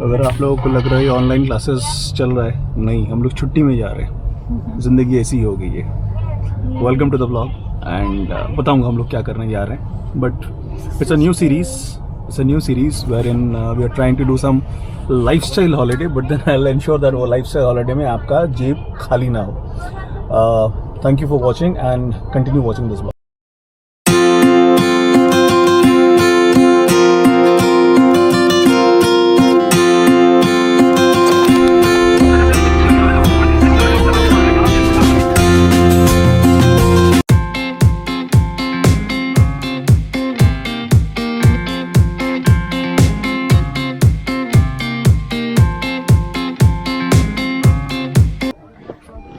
अगर आप लोगों को लग रहा है ऑनलाइन क्लासेस चल रहा है, नहीं, हम लोग छुट्टी में जा रहे हैं। ज़िंदगी ऐसी ही हो गई है। Welcome to the blog and बताऊंगा हम लोग क्या करने जा रहे हैं। But it's a new series where in we are trying to do some lifestyle holiday, but then I will ensure that वो लाइफस्टाइल हॉलीडे में आपका जेब खाली ना हो। Thank you for watching and continue watching this blog.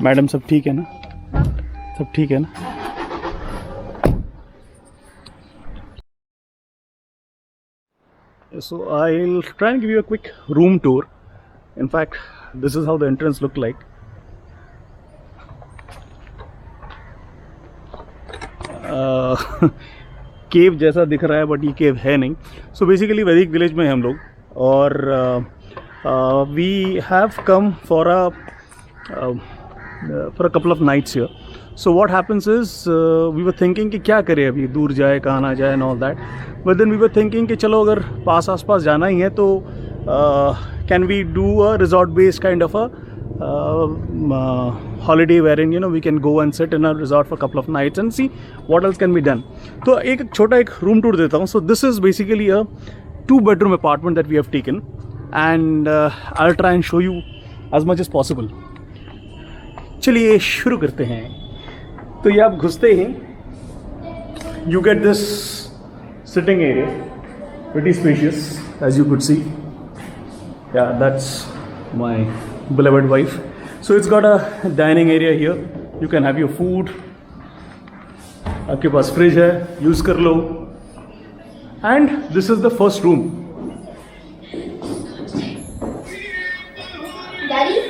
Madam सब ठीक है ना? सब ठीक है ना? So I'll try and give you a quick room tour. In fact, this is how the entrance looked like. केव जैसा दिख रहा है बट ये केव है नहीं. So basically वैदिक विलेज में हम लोग और we have come for a couple of nights here. So what happens is we were thinking कि क्या करें अभी, दूर जाए कहाँ ना जाए and all that. But then we were thinking कि चलो अगर पास आसपास जाना ही है तो can we do a resort based kind of a holiday wherein we can go and sit in a resort for a couple of nights and see what else can be done. तो एक छोटा एक room tour देता हूँ. So this is basically a 2-bedroom apartment that we have taken and I'll try and show you as much as possible. चलिए शुरू करते हैं. तो ये आप घुसते ही you get this sitting area, pretty spacious as you could see. Yeah, that's my beloved wife. So it's got a dining area here. You can have your food. आपके पास fridge है, यूज कर लो. And this is the first room.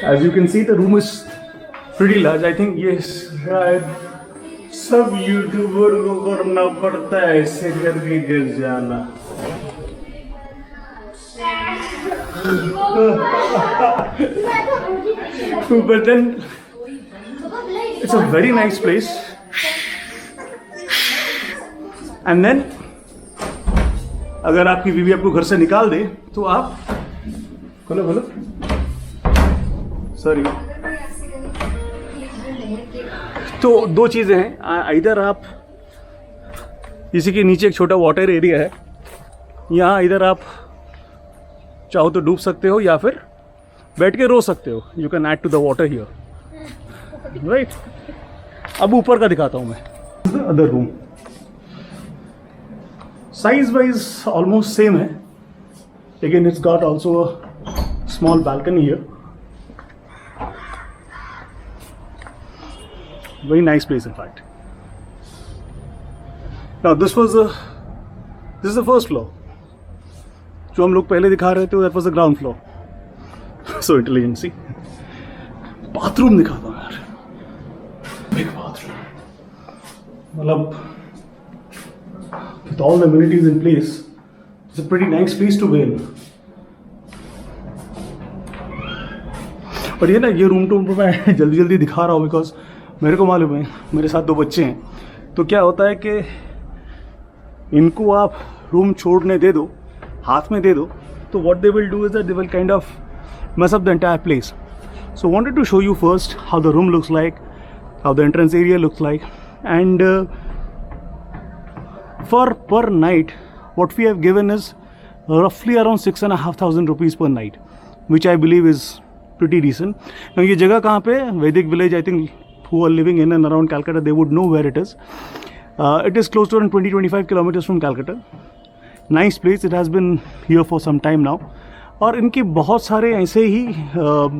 As you can see, the room is pretty large. I think yes, सब YouTuber को करना पड़ता है ऐसे करके गिर जाना. But then it's a very nice place. And then अगर आपकी बीवी आपको घर से निकाल दे तो आप बोलो सॉरी. तो दो चीज़ें हैं. इधर आप इसी के नीचे एक छोटा वाटर एरिया है. यहाँ इधर आप चाहो तो डूब सकते हो या फिर बैठ के रो सकते हो. You can add to the water here, right. अब ऊपर का दिखाता हूँ मैं. Other room size wise almost same है. Again it's got also a small balcony here. Very nice place in fact. Now this is the first floor. जो हम लोग पहले दिखा रहे थे that was the ground floor. So intelligent. See, bathroom दिखाता हूँ यार. Big bathroom. मतलब with all the amenities in place, it's a pretty nice place to be in. और ये ना ये रूम टूम मैं जल्दी दिखा रहा हूँ बिकॉज मेरे को मालूम है मेरे साथ 2 बच्चे हैं. तो क्या होता है कि इनको आप रूम छोड़ने दे दो, हाथ में दे दो, तो what they will do is that they will kind of mess up the entire place. So wanted to show you first how the room looks like, how the entrance area looks like, and for per night what we have given is roughly around 6,500 rupees per night, which I believe is pretty decent. Now ये जगह कहाँ पे? वैदिक village. I think who are living in and around Calcutta, they would know where it is. It is close to around 20-25 kilometers from Calcutta. Nice place. It has been here for some time now. और इनके बहुत सारे ऐसे ही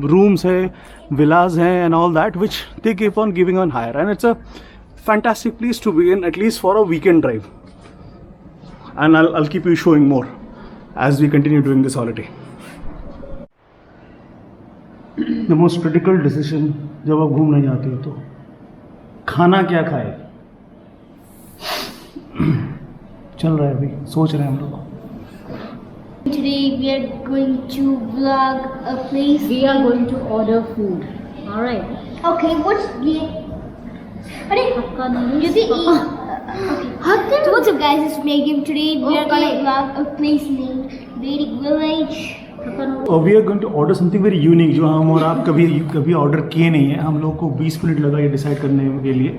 rooms हैं, villas हैं and all that which they keep on giving on hire and it's a fantastic place to be in at least for a weekend drive. And I'll keep you showing more as we continue doing this holiday. The most critical decision जब आप घूमने जाते हो तो खाना क्या खाए. चल रहा है अभी, सोच रहे हैं हम लोग. today we are going to vlog a place. We are going to order food. Alright. Okay, what's the... Hakka noodles. You think okay. So what's up guys, it's Megan. Today we are going to vlog a place named Vedic Village. We are going to order something very unique जो हम और आप कभी order किए नहीं है. हम लोग को 20 मिनट लगा ये डिसाइड करने के लिए.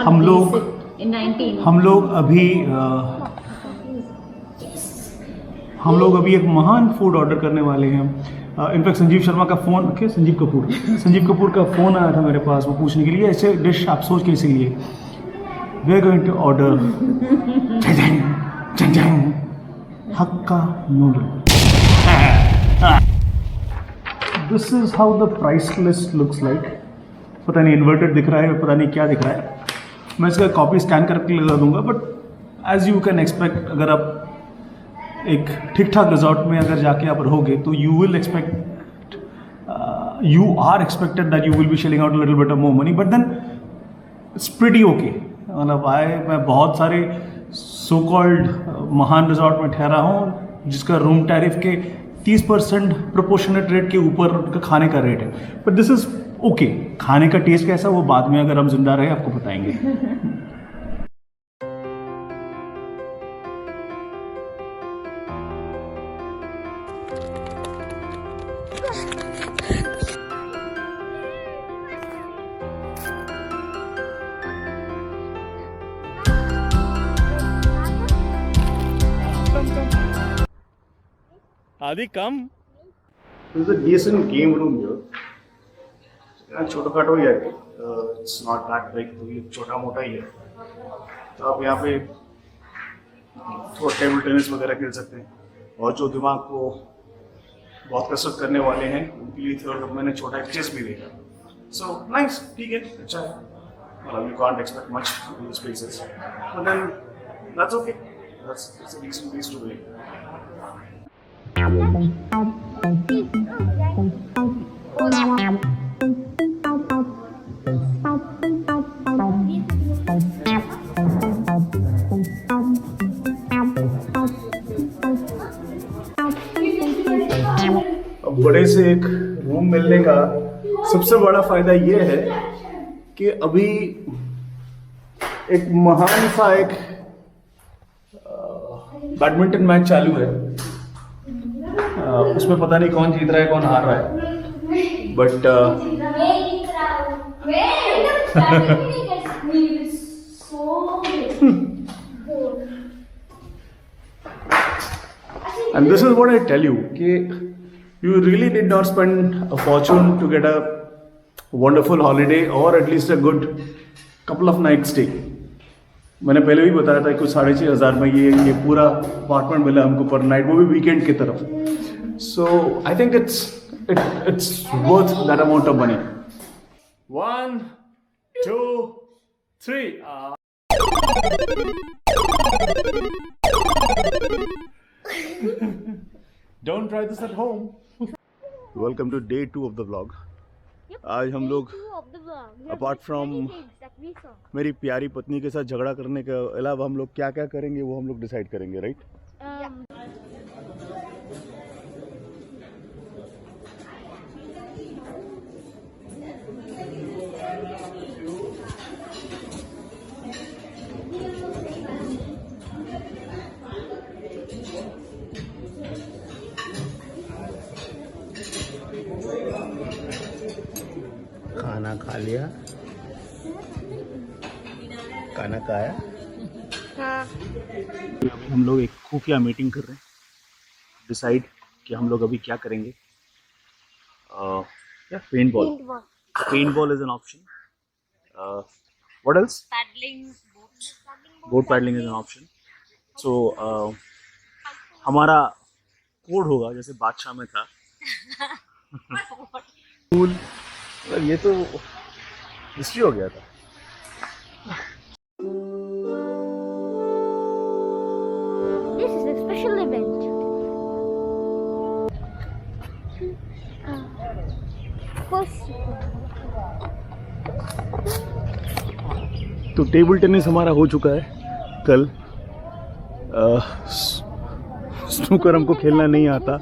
हम लोग अभी एक महान फूड ऑर्डर करने वाले हैं. इनफैक्ट संजीव शर्मा का फ़ोन संजीव कपूर का फ़ोन आया था मेरे पास वो पूछने के लिए ऐसे डिश आप सोच कैसे लिए. We are going to order Hakka noodle. This is how the price list looks like. पता नहीं इन्वर्टेड दिख रहा है, पता नहीं क्या दिख रहा है. मैं इसका कॉपी स्कैन करके लगा दूंगा. But as you can expect, अगर आप एक ठीक ठाक रिजॉर्ट में अगर जाके आप रहोगे तो you will expect, you are expected that you will be shelling out little bit of more money. But then it's pretty okay. मतलब मैं बहुत सारे सो कॉल्ड महान रिजॉर्ट में ठहरा हूँ जिसका रूम टैरिफ के 30% प्रोपोर्शनेट रेट के ऊपर उनका खाने का रेट है. But this is okay. खाने का टेस्ट कैसा वो बाद में अगर हम जिंदा रहे आपको बताएंगे. Adi, come. This is a decent game room here. छोटा खाटो ही है. It's not that big. तो ये छोटा मोटा ही है. तो आप यहाँ पे थोड़ा टेबल टेनिस वगैरह खेल सकते हैं. और जो दिमाग को बहुत कसरत करने वाले हैं उनके लिए थोड़ा मैंने छोटा एक चेस भी देखा. So nice. ठीक है, अच्छा है. Well, you can't expect much in these places. But then that's okay. That's a decent place to be. बड़े से एक रूम मिलने का सबसे बड़ा फायदा ये है कि अभी एक महान सा एक बैडमिंटन मैच चालू है. उसमें पता नहीं कौन जीत रहा है कौन हार रहा है. But and this is what I tell you कि you really did not spend a fortune to get a wonderful holiday or at least a good couple of nights stay. मैंने पहले भी बताया था कुछ 6,500 में ये पूरा अपार्टमेंट मिला हमको पर नाइट, वो भी वीकेंड की तरफ. So I think it's worth that amount of money. 1 2 3 Don't try this at home. Welcome to day 2 of the vlog. आज हम लोग अपार्ट फ्रॉम मेरी प्यारी पत्नी के साथ झगड़ा करने के अलावा हम लोग क्या क्या करेंगे वो हम लोग डिसाइड करेंगे, राइट? खाना खा लिया, खाना खाया. अभी हम लोग एक खुफिया मीटिंग कर रहे हैं, डिसाइड कि हम लोग अभी क्या करेंगे. या paintball is an option. What else? Boat paddling is an option. So हमारा कोड होगा जैसे बादशाह में था. कूल. ये तो हिस्ट्री हो गया था. This is a special event. तो टेबल टेनिस हमारा हो चुका है कल. स्नूकर हमको खेलना नहीं आता,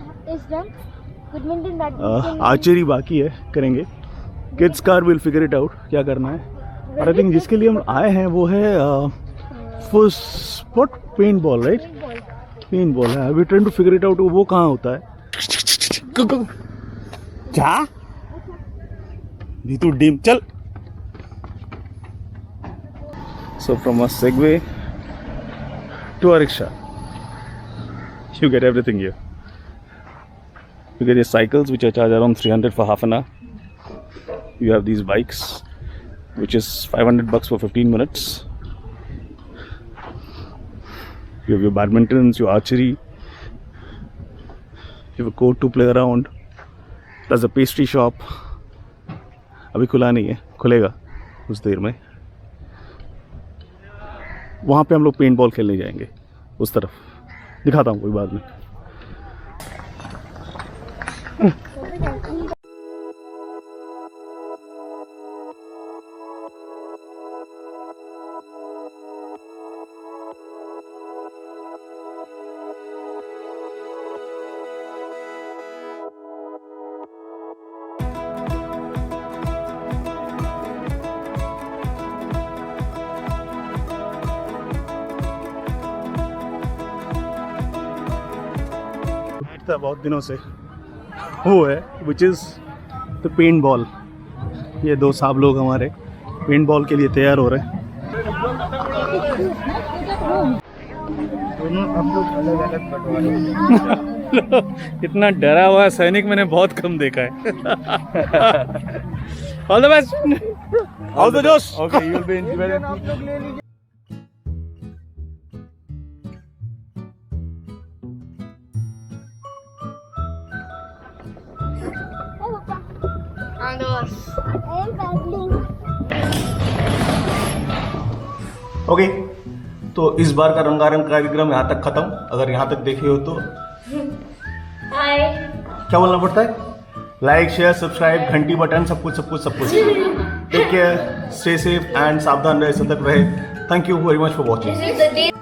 आर्चरी बाकी है, करेंगे। Kids car will figure it out क्या करना है। और आई थिंक जिसके लिए हम आए हैं वो है spot paintball, right? Paintball है। We trying to figure it out वो कहाँ होता है। क्या तू डीम चल। So from a Segway to a rickshaw, you get everything here. You get your cycles, which are charged around 300 for half an hour. You have these bikes, which is $500 for 15 minutes. You have your badmintons, your archery. You have a court to play around. There's a pastry shop. अभी खुला नहीं है, खुलेगा कुछ देर में। वहाँ पे हम लोग पेंट बॉल खेलने जाएंगे, उस तरफ दिखाता हूँ कोई बाद में। था बहुत दिनों से वो है which is the paint ball. ये दो साहब लोग हमारे पेंट बॉल के लिए तैयार हो रहे हैं। दोनों हम लोग अलग अलग बटवारे। इतना डरा हुआ सैनिक मैंने बहुत कम देखा है। All the best, all the जोश। Okay, you will be very. Okay, तो इस बार का रंगारंग कार्यक्रम यहाँ तक खत्म। अगर यहाँ तक देखे हो तो हाय, क्या बोलना पड़ता है? लाइक, शेयर, सब्सक्राइब, घंटी बटन, सब कुछ। Take care, stay safe and सावधान रहे, सतर्क रहे। Thank you very much for watching.